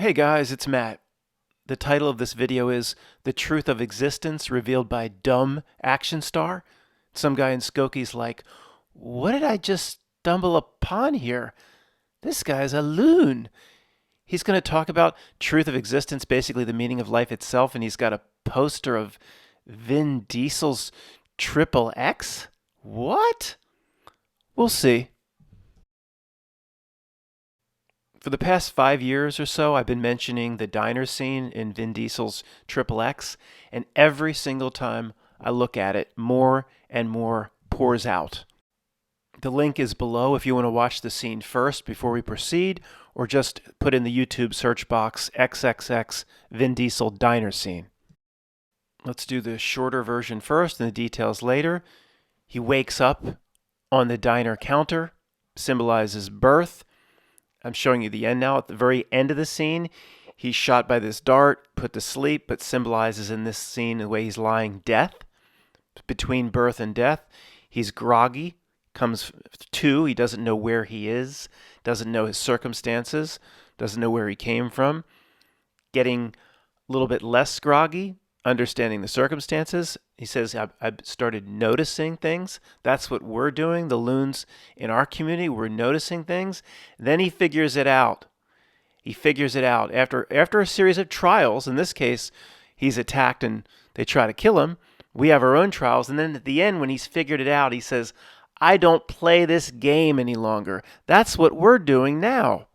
Hey guys, it's Matt. The title of this video is The Truth of Existence Revealed by Dumb Action Star. Some guy in Skokie's like, what did I just stumble upon here? This guy's a loon. He's going to talk about truth of existence, basically the meaning of life itself, and he's got a poster of Vin Diesel's Triple X? What? We'll see. For the past 5 years or so, I've been mentioning the diner scene in Vin Diesel's Triple X, and every single time I look at it, more and more pours out. The link is below if you want to watch the scene first before we proceed, or just put in the YouTube search box XXX Vin Diesel diner scene. Let's do the shorter version first and the details later. He wakes up on the diner counter, symbolizes birth. I'm showing you the end now. At the very end of the scene, he's shot by this dart, put to sleep, but symbolizes in this scene the way he's lying death. Between birth and death, he's groggy, comes to, he doesn't know where he is, doesn't know his circumstances, doesn't know where he came from. Getting a little bit less groggy, understanding the circumstances. He says, I've started noticing things. That's what we're doing. The loons in our community, we're noticing things. Then he figures it out. He figures it out. After a series of trials, in this case, he's attacked and they try to kill him. We have our own trials. And then at the end, when he's figured it out, he says, I don't play this game any longer. That's what we're doing now.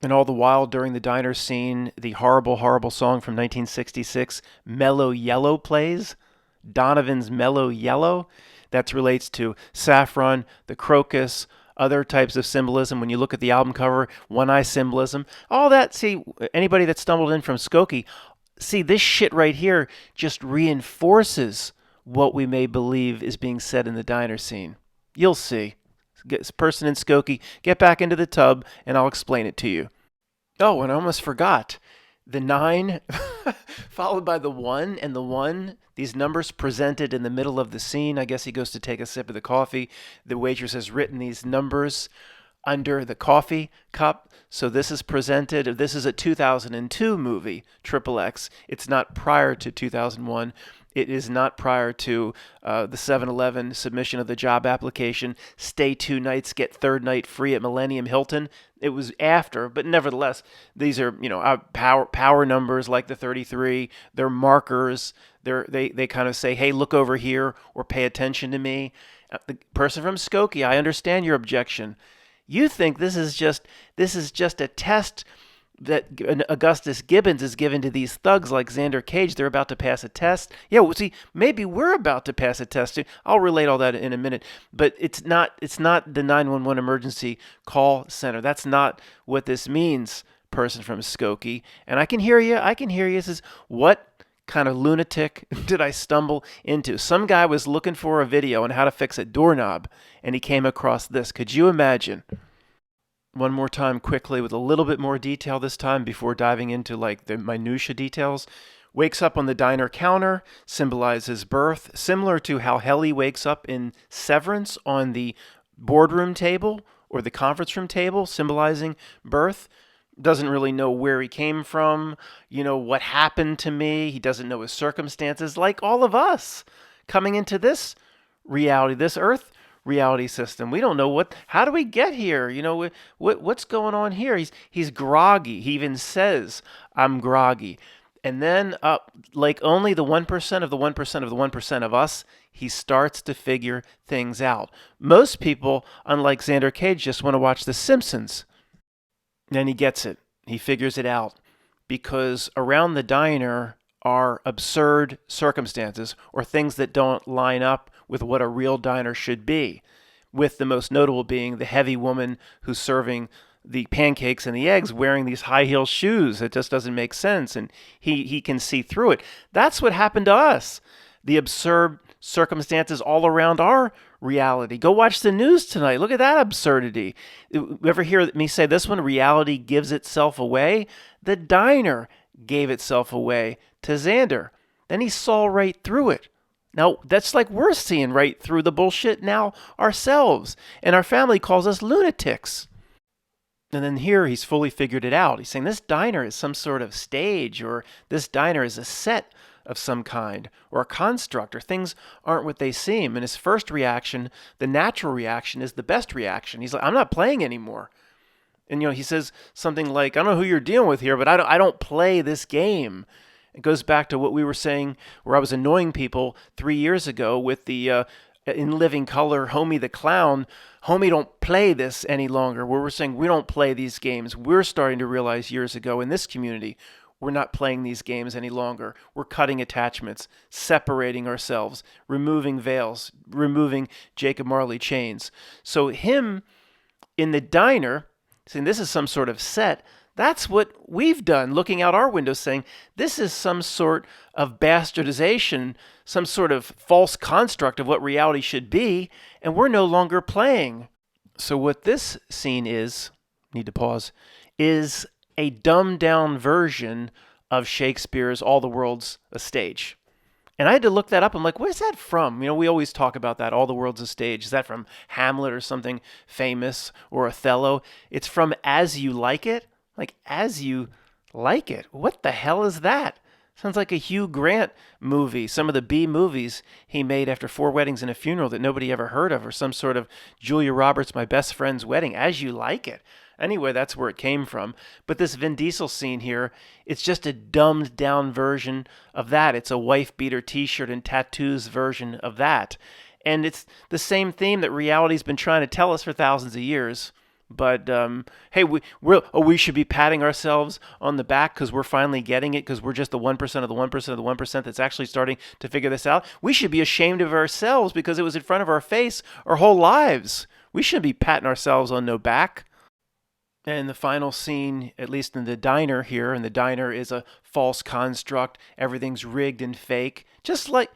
And all the while, during the diner scene, the horrible, horrible song from 1966, Mellow Yellow, plays. Donovan's Mellow Yellow. That relates to saffron, the crocus, other types of symbolism. When you look at the album cover, one-eye symbolism. All that, see, anybody that stumbled in from Skokie, see, this shit right here just reinforces what we may believe is being said in the diner scene. You'll see. This person in Skokie, get back into the tub and I'll explain it to you. Oh, and I almost forgot. The 9 followed by the 1, and the 1, these numbers presented in the middle of the scene. I guess he goes to take a sip of the coffee. The waitress has written these numbers under the coffee cup. So this is presented. This is a 2002 movie, Triple X. It's not prior to 2001. It is not prior to the 7-Eleven submission of the job application. Stay 2 nights, get 3rd night free at Millennium Hilton. It was after, but nevertheless, these are power numbers like the 33. They're markers. They kind of say, hey, look over here or pay attention to me. The person from Skokie, I understand your objection. You think this is just a test that Augustus Gibbons is given to these thugs like Xander Cage. They're about to pass a test. Yeah, well, see, maybe we're about to pass a test. I'll relate all that in a minute. But it's not the 911 emergency call center. That's not what this means, person from Skokie. And I can hear you. This is what kind of lunatic did I stumble into? Some guy was looking for a video on how to fix a doorknob, and he came across this. Could you imagine? One more time quickly with a little bit more detail this time before diving into like the minutia details. Wakes up on the diner counter, symbolizes birth, similar to how Helly wakes up in Severance on the boardroom table or the conference room table, symbolizing birth. Doesn't really know where he came from, what happened to me. He doesn't know his circumstances, like all of us coming into this reality, this earth reality system. We don't know how do we get here? What's going on here? He's groggy. He even says, I'm groggy. And then like only the 1% of the 1% of the 1% of us, he starts to figure things out. Most people, unlike Xander Cage, just want to watch The Simpsons. Then he gets it. He figures it out. Because around the diner are absurd circumstances or things that don't line up with what a real diner should be, with the most notable being the heavy woman who's serving the pancakes and the eggs wearing these high heel shoes. It just doesn't make sense, and he can see through it. That's what happened to us. The absurd circumstances all around our reality. Go watch the news tonight. Look at that absurdity. You ever hear me say this one? Reality gives itself away. The diner gave itself away to Xander. Then he saw right through it. Now, that's like we're seeing right through the bullshit now ourselves. And our family calls us lunatics. And then here he's fully figured it out. He's saying this diner is some sort of stage, or this diner is a set of some kind, or a construct, or things aren't what they seem. And his first reaction, the natural reaction, is the best reaction. He's like, I'm not playing anymore. And he says something like, I don't know who you're dealing with here, but I don't play this game. It goes back to what we were saying, where I was annoying people 3 years ago with the in living color, Homie the Clown. Homie don't play this any longer. Where we're saying we don't play these games. We're starting to realize years ago in this community, we're not playing these games any longer. We're cutting attachments, separating ourselves, removing veils, removing Jacob Marley chains. So him in the diner, saying this is some sort of set, that's what we've done, looking out our window saying, this is some sort of bastardization, some sort of false construct of what reality should be, and we're no longer playing. So what this scene is, need to pause, is a dumbed-down version of Shakespeare's All the World's a Stage. And I had to look that up. I'm like, where's that from? We always talk about that, All the World's a Stage. Is that from Hamlet or something famous, or Othello? It's from As You Like It. Like, As You Like It? What the hell is that? Sounds like a Hugh Grant movie, some of the B movies he made after 4 Weddings and a Funeral that nobody ever heard of, or some sort of Julia Roberts, My Best Friend's Wedding. As You Like It. Anyway, that's where it came from. But this Vin Diesel scene here, it's just a dumbed down version of that. It's a wife beater t-shirt and tattoos version of that. And it's the same theme that reality's been trying to tell us for thousands of years. But hey, we should be patting ourselves on the back because we're finally getting it, because we're just the 1% of the 1% of the 1% that's actually starting to figure this out. We should be ashamed of ourselves because it was in front of our face our whole lives. We shouldn't be patting ourselves on no back. And the final scene, at least in the diner here, and the diner is a false construct. Everything's rigged and fake. Just like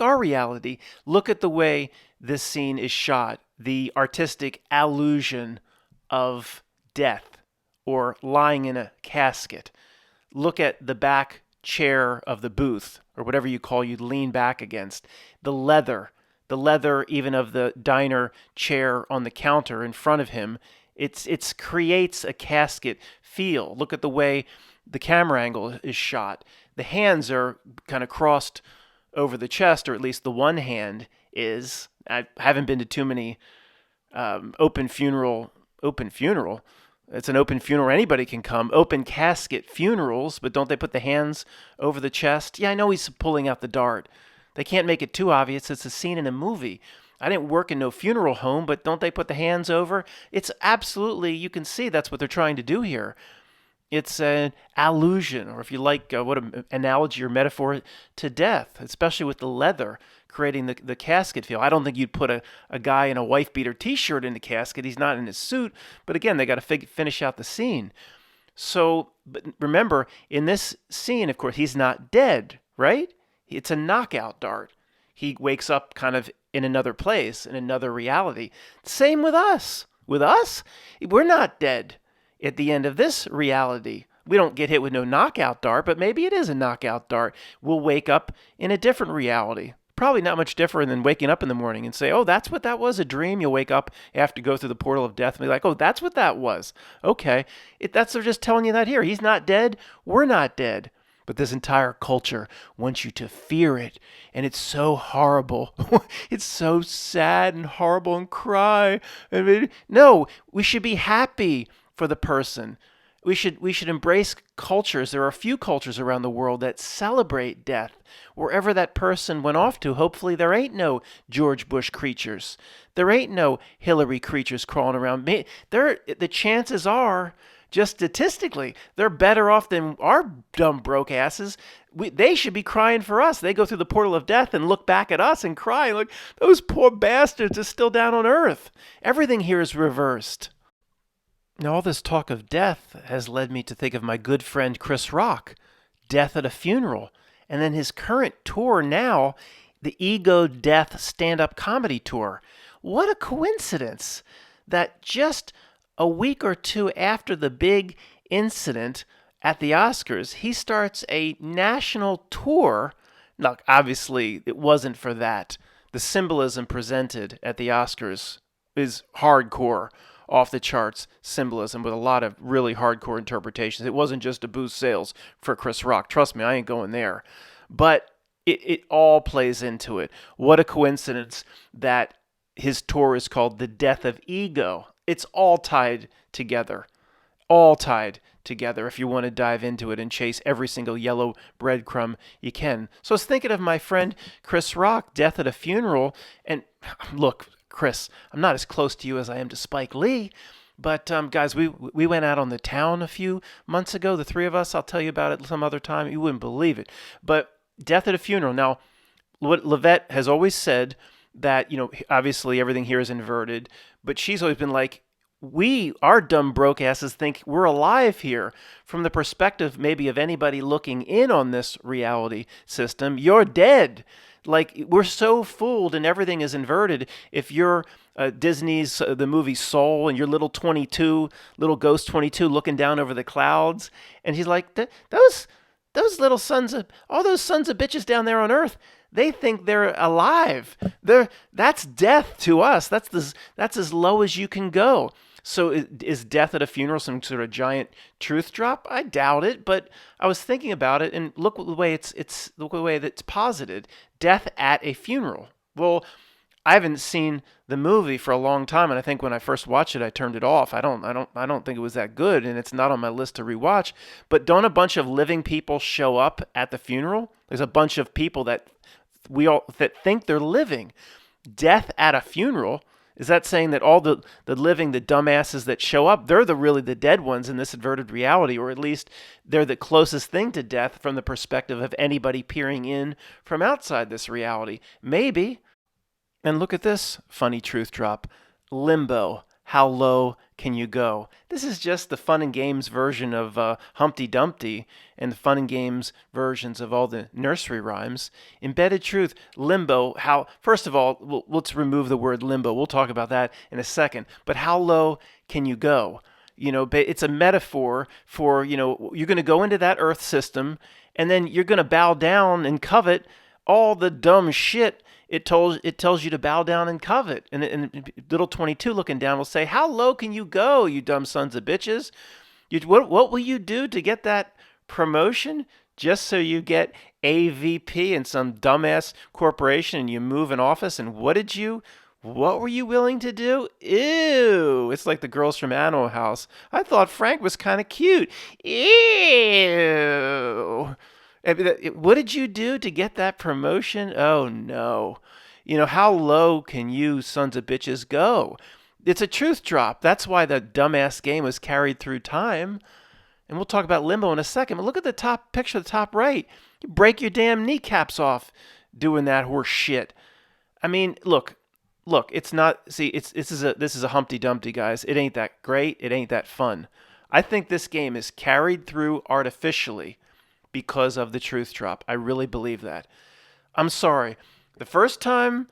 our reality. Look at the way this scene is shot. The artistic allusion of death or lying in a casket. Look at the back chair of the booth, or whatever you lean back against. The leather even of the diner chair on the counter in front of him. It creates a casket feel. Look at the way the camera angle is shot. The hands are kind of crossed over the chest, or at least the one hand is. I haven't been to too many open funeral. It's an open funeral. Anybody can come. Open casket funerals, but don't they put the hands over the chest? Yeah, I know he's pulling out the dart. They can't make it too obvious. It's a scene in a movie. I didn't work in no funeral home, but don't they put the hands over? It's absolutely, you can see that's what they're trying to do here. It's an allusion, or if you like, what an analogy or metaphor to death, especially with the leather creating the casket feel. I don't think you'd put a guy in a wife beater t-shirt in the casket. He's not in his suit, but again, they got to finish out the scene. So, but remember, in this scene, of course, he's not dead, right? It's a knockout dart. He wakes up kind of in another place, in another reality. Same with us. With us, we're not dead at the end of this reality. We don't get hit with no knockout dart, but maybe it is a knockout dart. We'll wake up in a different reality. Probably not much different than waking up in the morning and say, oh, that's what that was, a dream. You'll wake up after go through the portal of death and be like, oh, that's what that was. Okay. They're just telling you that here. He's not dead. We're not dead. But this entire culture wants you to fear it. And it's so horrible. It's so sad and horrible and cry. No, we should be happy for the person. We should embrace cultures. There are a few cultures around the world that celebrate death. Wherever that person went off to, hopefully there ain't no George Bush creatures. There ain't no Hillary creatures crawling around. The chances are, just statistically, they're better off than our dumb broke asses. They should be crying for us. They go through the portal of death and look back at us and cry like, those poor bastards are still down on earth. Everything here is reversed. Now, all this talk of death has led me to think of my good friend Chris Rock, Death at a Funeral, and then his current tour now, the Ego Death stand-up comedy tour. What a coincidence that just a week or two after the big incident at the Oscars, he starts a national tour. Now, obviously, it wasn't for that. The symbolism presented at the Oscars is hardcore. off the charts symbolism with a lot of really hardcore interpretations. It wasn't just to boost sales for Chris Rock. Trust me, I ain't going there. But it all plays into it. What a coincidence that his tour is called The Death of Ego. It's all tied together. All tied together if you want to dive into it and chase every single yellow breadcrumb you can. So I was thinking of my friend Chris Rock, Death at a Funeral. And look, Chris, I'm not as close to you as I am to Spike Lee. But guys, we went out on the town a few months ago, the three of us. I'll tell you about it some other time. You wouldn't believe it. But Death at a Funeral. Now, what Levette has always said that, obviously everything here is inverted, but she's always been like, our dumb broke asses think we're alive here. From the perspective maybe of anybody looking in on this reality system, you're dead. Like, we're so fooled and everything is inverted. If you're Disney's the movie Soul and you're little Ghost 22 looking down over the clouds, and he's like, those little all those sons of bitches down there on Earth, they think they're alive. That's death to us. That's as low as you can go. So is Death at a Funeral some sort of giant truth drop? I doubt it, but I was thinking about it, and look the way it's posited. Death at a Funeral. Well, I haven't seen the movie for a long time, and I think when I first watched it, I turned it off. I don't think it was that good, and it's not on my list to rewatch. But don't a bunch of living people show up at the funeral? There's a bunch of people that think they're living. Death at a funeral. Is that saying that all the living, the dumbasses that show up, they're really the dead ones in this inverted reality, or at least they're the closest thing to death from the perspective of anybody peering in from outside this reality? Maybe. And look at this funny truth drop. Limbo. How low can you go? This is just the fun and games version of Humpty Dumpty and the fun and games versions of all the nursery rhymes. Embedded truth, limbo. First of all, let's remove the word limbo. We'll talk about that in a second. But how low can you go? It's a metaphor for, you're going to go into that earth system and then you're going to bow down and covet all the dumb shit it tells you to bow down and covet. And little 22 looking down will say, how low can you go, you dumb sons of bitches? What will you do to get that promotion just so you get AVP in some dumbass corporation and you move an office? And what were you willing to do? Ew. It's like the girls from Animal House. I thought Frank was kind of cute. Ew. What did you do to get that promotion? Oh, no. How low can you sons of bitches go? It's a truth drop. That's why the dumbass game was carried through time. And we'll talk about Limbo in a second. But look at the top picture, the top right. You break your damn kneecaps off doing that horse shit. I mean, look, it's not, see, this is a Humpty Dumpty, guys. It ain't that great. It ain't that fun. I think this game is carried through artificially because of the truth drop. I really believe that. I'm sorry. The first time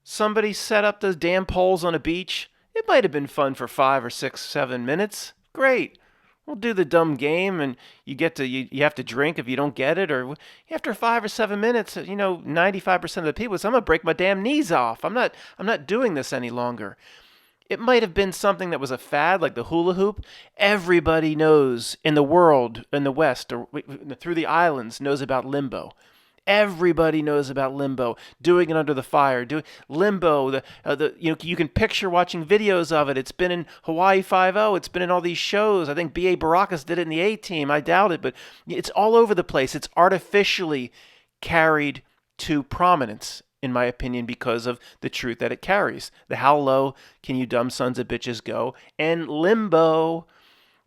somebody set up those damn poles on a beach, it might have been fun for 5 or 6, 7 minutes. Great. We'll do the dumb game, and you have to drink if you don't get it, or after 5 or 7 minutes, 95% of the people say, I'm gonna break my damn knees off. I'm not doing this any longer. It might have been something that was a fad, like the hula hoop. Everybody knows in the world, in the West, or through the islands, knows about Limbo. Everybody knows about Limbo. Doing it under the fire, doing Limbo. You can picture watching videos of it. It's been in Hawaii 5-0. It's been in all these shows. I think B.A. Baracus did it in the A-Team. I doubt it, but it's all over the place. It's artificially carried to prominence, in my opinion, because of the truth that it carries. The how low can you dumb sons of bitches go? And Limbo.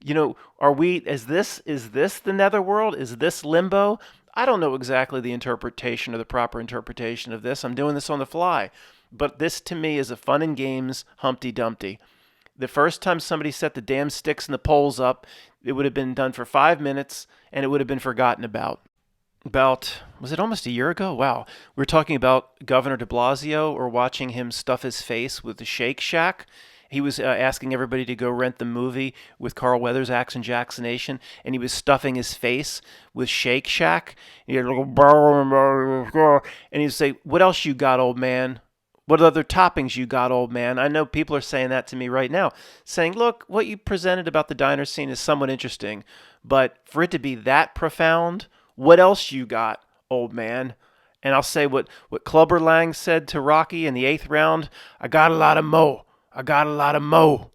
Is this the netherworld? Is this Limbo? I don't know exactly the interpretation or the proper interpretation of this. I'm doing this on the fly. But this, to me, is a fun and games Humpty Dumpty. The first time somebody set the damn sticks and the poles up, it would have been done for 5 minutes, and it would have been forgotten about. Was it almost a year ago? Wow. We were talking about Governor de Blasio, or watching him stuff his face with the Shake Shack. He was asking everybody to go rent the movie with Carl Weathers' Action Jackson, and he was stuffing his face with Shake Shack. And he'd say, what else you got, old man? What other toppings you got, old man? I know people are saying that to me right now, saying, look, what you presented about the diner scene is somewhat interesting, but for it to be that profound, what else you got, old man? And I'll say what Clubber Lang said to Rocky in the 8th round, I got a lot of mo. I got a lot of mo.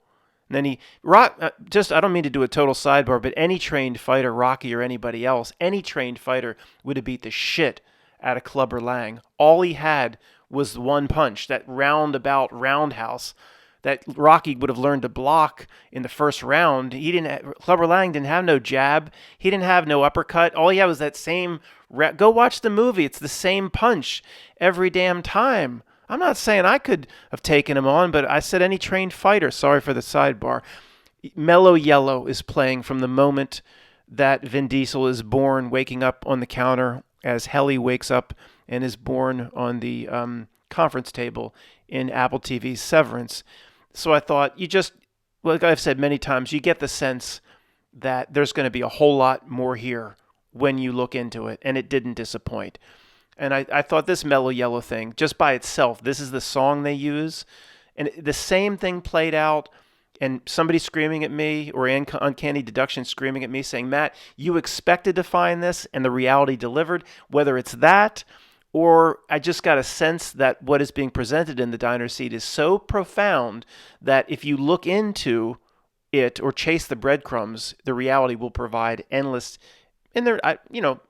And then I don't mean to do a total sidebar, but any trained fighter, Rocky or anybody else, any trained fighter would have beat the shit out of Clubber Lang. All he had was one punch, that roundabout roundhouse that Rocky would have learned to block in the first round. Clubber Lang didn't have no jab. He didn't have no uppercut. All he had was that same. Go watch the movie. It's the same punch every damn time. I'm not saying I could have taken him on, but I said any trained fighter. Sorry for the sidebar. Mellow Yellow is playing from the moment that Vin Diesel is born, waking up on the counter as Helly wakes up and is born on the conference table in Apple TV's Severance. So I thought, like I've said many times, you get the sense that there's going to be a whole lot more here when you look into it, and it didn't disappoint. And I thought this Mellow Yellow thing, just by itself, this is the song they use, and the same thing played out, and somebody screaming at me, or Uncanny Deduction screaming at me, saying, Matt, you expected to find this, and the reality delivered, whether it's that, or I just got a sense that what is being presented in the diner seat is so profound that if you look into it or chase the breadcrumbs, the reality will provide endless. And I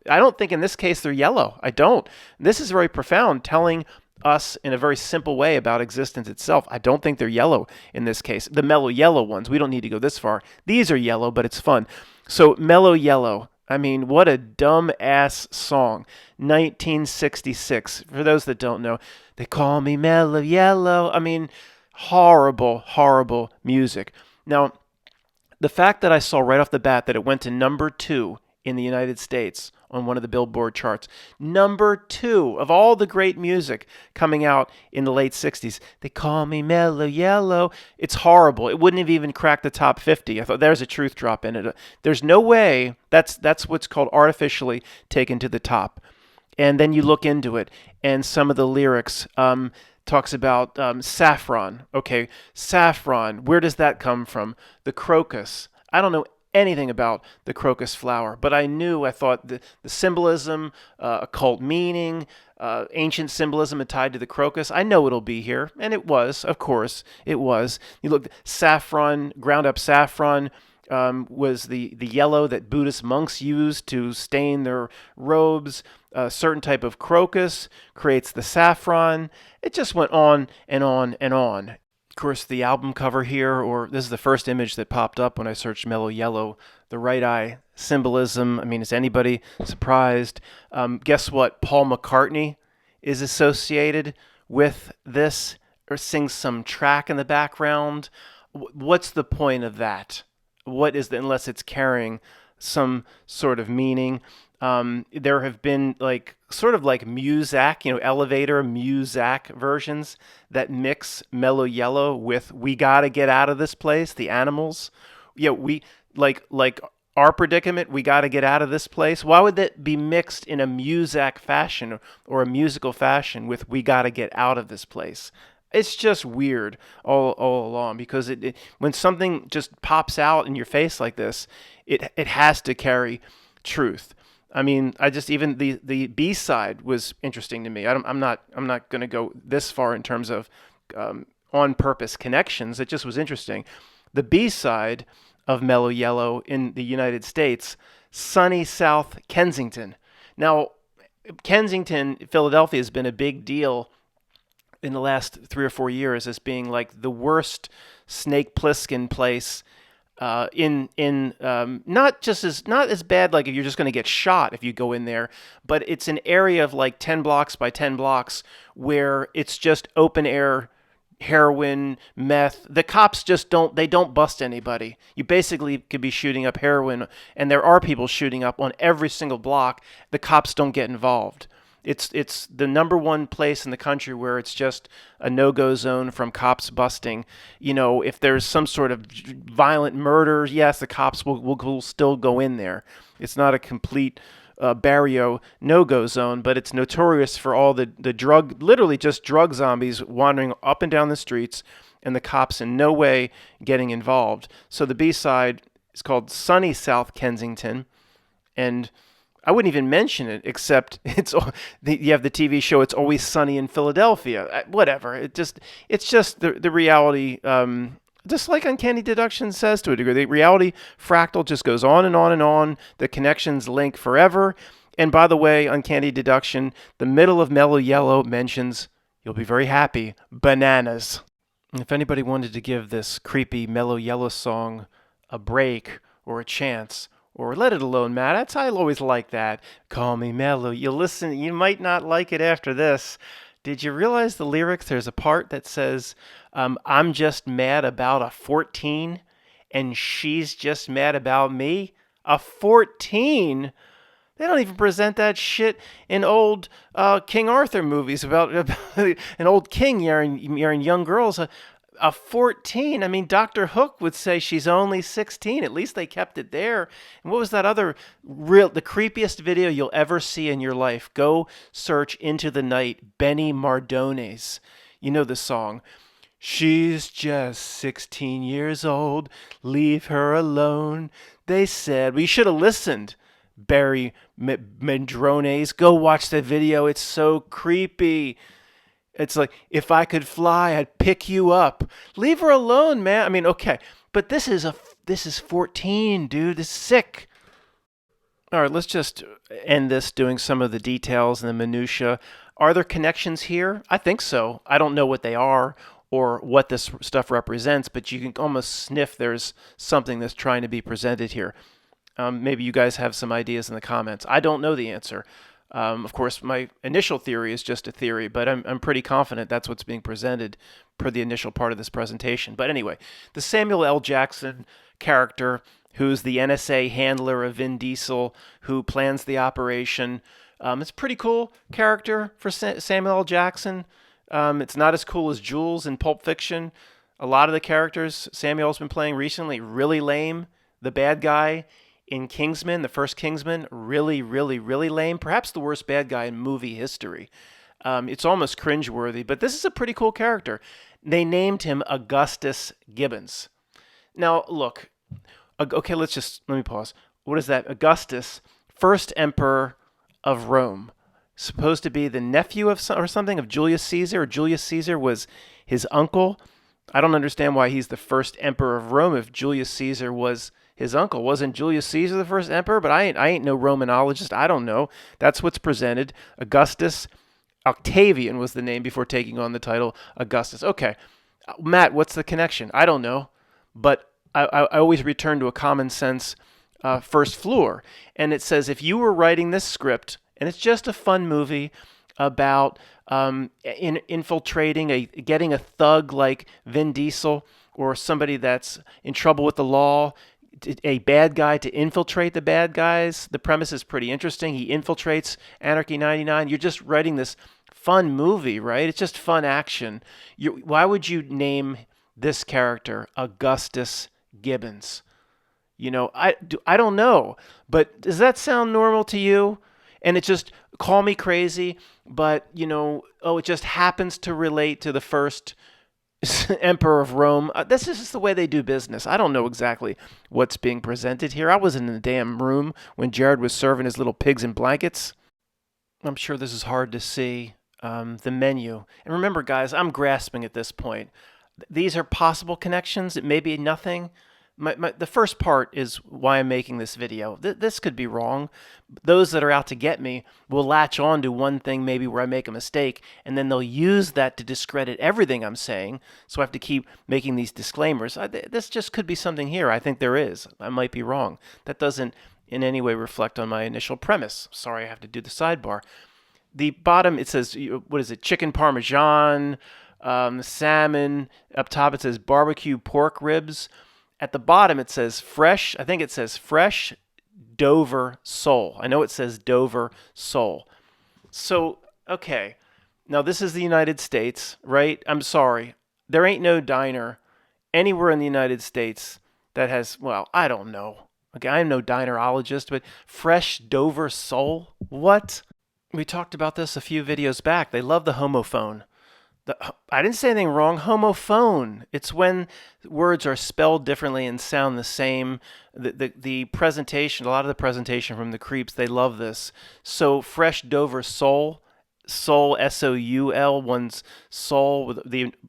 don't think in this case they're yellow. I don't. This is very profound, telling us in a very simple way about existence itself. I don't think they're yellow in this case. The Mellow Yellow ones, we don't need to go this far. These are yellow, but it's fun. So Mellow Yellow, I mean, what a dumb-ass song. 1966. For those that don't know, they call me Mellow Yellow. I mean, horrible, horrible music. Now, the fact that I saw right off the bat that it went to number 2 in the United States on one of the Billboard charts. Number 2 of all the great music coming out in the late 60s. They call me Mellow Yellow. It's horrible. It wouldn't have even cracked the top 50. I thought there's a truth drop in it. There's no way. That's what's called artificially taken to the top. And then you look into it, and some of the lyrics talks about saffron. Okay, saffron. Where does that come from? The crocus. I don't know anything about the crocus flower, but I thought the symbolism, occult meaning, ancient symbolism tied to the crocus, I know it'll be here, and it was, of course, it was. You look, saffron, ground up saffron, was the yellow that Buddhist monks used to stain their robes. A certain type of crocus creates the saffron. It just went on and on and on. Of course, the album cover here, or this is the first image that popped up when I searched Mellow Yellow, the right eye symbolism. I mean, is anybody surprised? Guess what? Paul McCartney is associated with this, or sings some track in the background. What's the point of that? Unless it's carrying some sort of meaning? There have been sort of like Muzak, elevator Muzak versions that mix Mellow Yellow with We Gotta Get Out of This Place, the Animals. We like our predicament, We Gotta Get Out of This Place. Why would that be mixed in a Muzak fashion or a musical fashion with We Gotta Get Out of This Place? It's just weird all along, because when something just pops out in your face like this, it has to carry truth. I mean, even the B-side was interesting to me. I'm not going to go this far in terms of on purpose connections. It just was interesting. The B-side of Mellow Yellow in the United States, sunny South Kensington. Now, Kensington, Philadelphia, has been a big deal in the last 3 or 4 years as being like the worst Snake Plissken place. Not as bad like if you're just going to get shot if you go in there, but it's an area of like 10 blocks by 10 blocks where it's just open air heroin, meth. The cops just don't bust anybody. You basically could be shooting up heroin, and there are people shooting up on every single block. The cops don't get involved. It's the number one place in the country where it's just a no-go zone from cops busting. If there's some sort of violent murder, yes, the cops will still go in there. It's not a complete barrio no-go zone, but it's notorious for all the drug, literally just drug zombies wandering up and down the streets, and the cops in no way getting involved. So the B-side is called Sunny South Kensington, and I wouldn't even mention it, except you have the TV show It's Always Sunny in Philadelphia. Whatever. It's just the reality. Just like Uncanny Deduction says to a degree, the reality fractal just goes on and on and on. The connections link forever. And by the way, Uncanny Deduction, the middle of Mellow Yellow mentions, you'll be very happy, bananas. If anybody wanted to give this creepy Mellow Yellow song a break or a chance, or let it alone, Matt. I always like that. Call me Mellow. You listen, you might not like it after this. Did you realize the lyrics? There's a part that says, I'm just mad about a 14, and she's just mad about me. A 14? They don't even present that shit in old King Arthur movies about an old king marrying young girls. A 14. I mean, Dr. Hook would say she's only 16. At least they kept it there. And what was that other the creepiest video you'll ever see in your life? Go search Into the Night, Benny Mardones. You know the song. She's just 16 years old. Leave her alone. They said we should have listened. Barry Madrones. Go watch the video. It's so creepy. It's like, if I could fly, I'd pick you up. Leave her alone, man. I mean, okay, but this is 14, dude. This is sick. All right, let's just end this doing some of the details and the minutia. Are there connections here? I think so. I don't know what they are or what this stuff represents, but you can almost sniff there's something that's trying to be presented here. Maybe you guys have some ideas in the comments. I don't know the answer. Of course, my initial theory is just a theory, but I'm pretty confident that's what's being presented per the initial part of this presentation. But anyway, the Samuel L. Jackson character, who's the NSA handler of Vin Diesel, who plans the operation, it's a pretty cool character for Samuel L. Jackson. It's not as cool as Jules in Pulp Fiction. A lot of the characters Samuel's been playing recently, really lame. The bad guy in Kingsman, the first Kingsman, really, really, really lame. Perhaps the worst bad guy in movie history. It's almost cringeworthy, but this is a pretty cool character. They named him Augustus Gibbons. Now, look. Okay, let me pause. What is that? Augustus, first emperor of Rome. Supposed to be the nephew of or something of Julius Caesar, or Julius Caesar was his uncle. I don't understand why he's the first emperor of Rome if Julius Caesar was his uncle. Wasn't Julius Caesar the first emperor? But I ain't no Romanologist. I don't know. That's what's presented. Augustus Octavian was the name before taking on the title Augustus. Okay. Matt, what's the connection? I don't know. But I always return to a common sense first floor. And it says, if you were writing this script, and it's just a fun movie about infiltrating, getting a thug like Vin Diesel or somebody that's in trouble with the law, a bad guy to infiltrate the bad guys. The premise is pretty interesting. He infiltrates Anarchy 99. You're just writing this fun movie, right? It's just fun action. Why would you name this character Augustus Gibbons? You know, I don't know, but does that sound normal to you? And it just, call me crazy, but, you know, it just happens to relate to the first emperor of Rome. This is just the way they do business. I don't know exactly what's being presented here. I was in the damn room when Jared was serving his little pigs in blankets. I'm sure this is hard to see, the menu. And remember, guys, I'm grasping at this point. These are possible connections. It may be nothing. The first part is why I'm making this video. This could be wrong. Those that are out to get me will latch on to one thing maybe where I make a mistake, and then they'll use that to discredit everything I'm saying. So I have to keep making these disclaimers. This just could be something here. I think there is. I might be wrong. That doesn't in any way reflect on my initial premise. Sorry, I have to do the sidebar. The bottom, it says, what is it? Chicken Parmesan, salmon. Up top it says barbecue pork ribs. At the bottom, it says fresh. I think it says fresh Dover sole. I know it says Dover sole. So, okay. Now, this is the United States, right? I'm sorry. There ain't no diner anywhere in the United States that has, well, I don't know. Okay, I am no dinerologist, but fresh Dover sole? What? We talked about this a few videos back. They love the homophone. I didn't say anything wrong. Homophone. It's when words are spelled differently and sound the same. The presentation, a lot of the presentation from the creeps, they love this. So fresh Dover sole, soul Soul, one's soul. With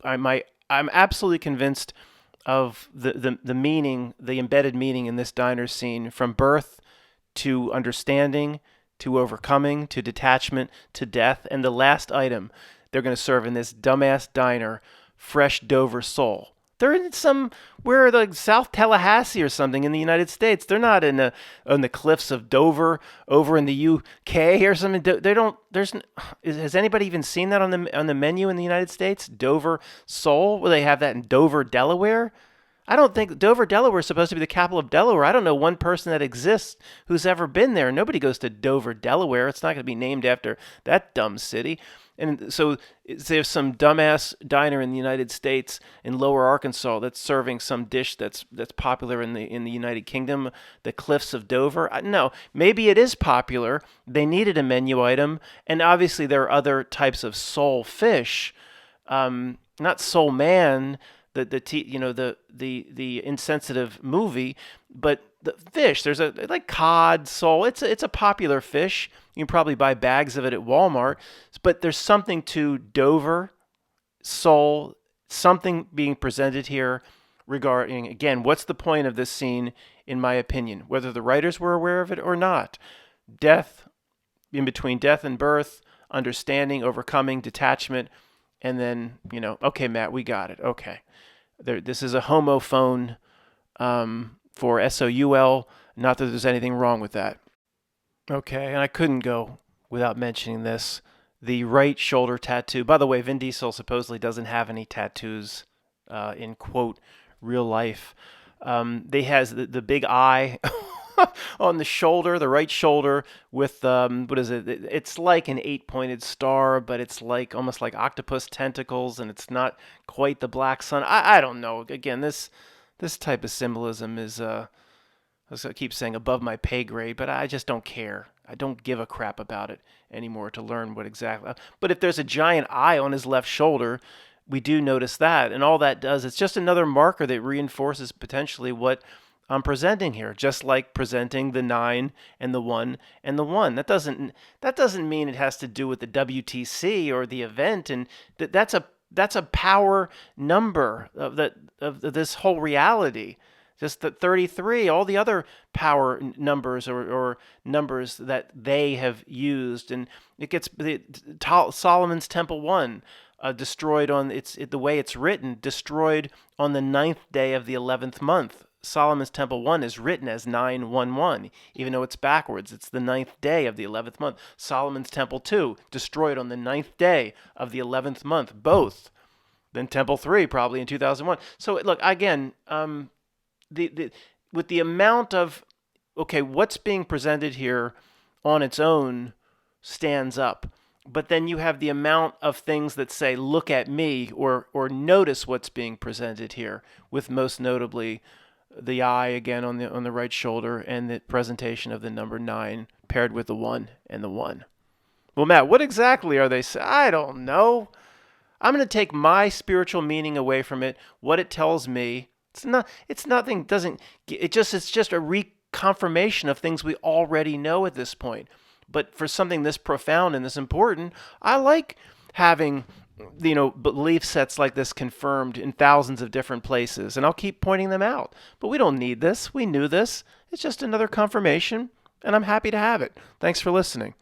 I'm absolutely convinced of the meaning, the embedded meaning in this diner scene, from birth to understanding to overcoming to detachment to death. And the last item they're going to serve in this dumbass diner, fresh Dover sole. They're in where like South Tallahassee or something in the United States. They're not on the cliffs of Dover over in the UK or something. They don't. Has anybody even seen that on the menu in the United States? Dover sole. Will they have that in Dover, Delaware? I don't think Dover, Delaware is supposed to be the capital of Delaware. I don't know one person that exists who's ever been there. Nobody goes to Dover, Delaware. It's not going to be named after that dumb city. And so there's some dumbass diner in the United States in Lower Arkansas that's serving some dish that's popular in the United Kingdom, the Cliffs of Dover. No, maybe it is popular. They needed a menu item, and obviously there are other types of sole fish, not sole man. The insensitive movie, but the fish, there's like cod, sole. It's a popular fish. You can probably buy bags of it at Walmart, but there's something to Dover, sole, something being presented here regarding, again, what's the point of this scene, in my opinion, whether the writers were aware of it or not. Death, in between death and birth, understanding, overcoming, detachment, and then, okay, Matt, we got it. Okay. This is a homophone for SOUL. Not that there's anything wrong with that. Okay, and I couldn't go without mentioning this. The right shoulder tattoo. By the way, Vin Diesel supposedly doesn't have any tattoos in, quote, real life. They has the big eye on the shoulder, the right shoulder, with what is it? It's like an 8-pointed star, but it's like almost like octopus tentacles, and it's not quite the black sun. I don't know. Again, this type of symbolism is I keep saying above my pay grade, but I just don't care. I don't give a crap about it anymore to learn what exactly. But if there's a giant eye on his left shoulder, we do notice that, and all that does, it's just another marker that reinforces potentially what I'm presenting here, just like presenting the 9 and the 1 and the 1. That doesn't mean it has to do with the WTC or the event, and that's a power number of this whole reality. Just the 33, all the other power numbers or numbers that they have used, and it gets Solomon's Temple 1. Destroyed on the way it's written, destroyed on the 9th day of the 11th month. Solomon's Temple 1 is written as 911, even though it's backwards. It's the 9th day of the 11th month. Solomon's Temple 2, destroyed on the 9th day of the 11th month, both. Then Temple 3, probably in 2001. So look, again, with the amount of, okay, what's being presented here on its own stands up. But then you have the amount of things that say, look at me, or notice what's being presented here, with most notably the eye again on the right shoulder, and the presentation of the number 9 paired with the 1 and the 1. Well, Matt, what exactly are they saying? I don't know. I'm going to take my spiritual meaning away from it, what it tells me. It's nothing, it's just a reconfirmation of things we already know at this point. But for something this profound and this important, I like having, belief sets like this confirmed in thousands of different places, and I'll keep pointing them out. But we don't need this. We knew this. It's just another confirmation, and I'm happy to have it. Thanks for listening.